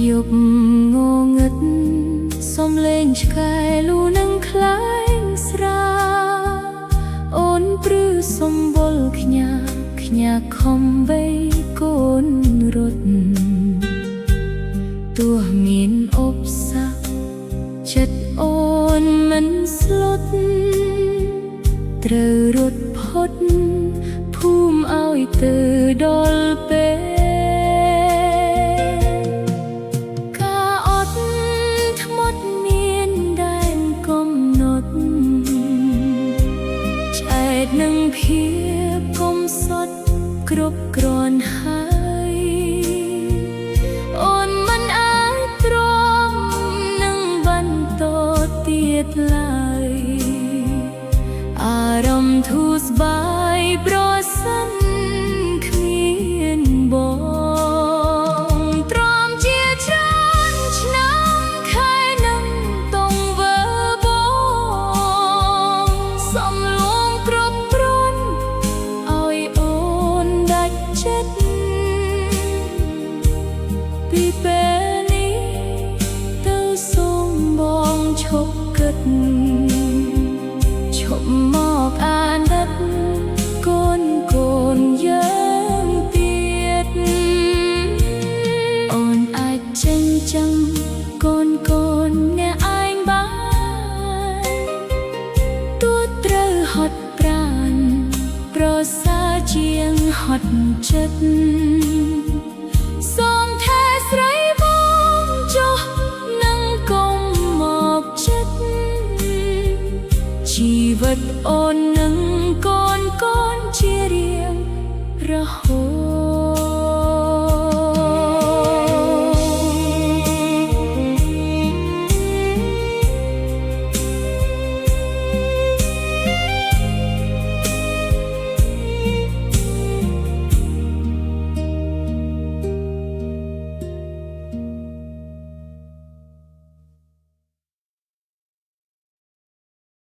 យប់ងងឹតសំឡេងឆ្កែលូនឹងខ្លែងស្រាអូនព្រឺសំវល់ខ្ញាខំបីកូនរត់ទោះមានឧបសគ្គចិត្តអូនមិនស្លុតត្រូវរត់ផុតភូមិឲ្យទៅដល់ពេលការអត់ធ្មត់មានដែនកំណត់ឆ្អែតនឹងភាពកុំសត់គ្រប់គ្រាន់ហើយអូនមិនអាចទ្រាំនឹងបន្តទៀតឡើយអារម្មណ៍ធូរស្បើយប្រសិនគ្មានបងទ្រាំជាច្រើនឆ្នាំខែនឹងតង់វើបងសំលួងគ្រប់គ្រាន់ឲ្យអូនដាច់ចិត្តពីពេលនេះទៅសូមបងឈប់គិតឈប់មកអាណិតកូនយើងទៀតអូនអាចចិញ្ចឹមកូនអ្នកឯងបានទោះត្រូវហត់ប្រាណប្រសើរជាងហត់ចិត្តសូមថែស្រីបងចុះនឹងកុំមកចិត្តជីវិតអូននឹងកូនជារៀងរហូត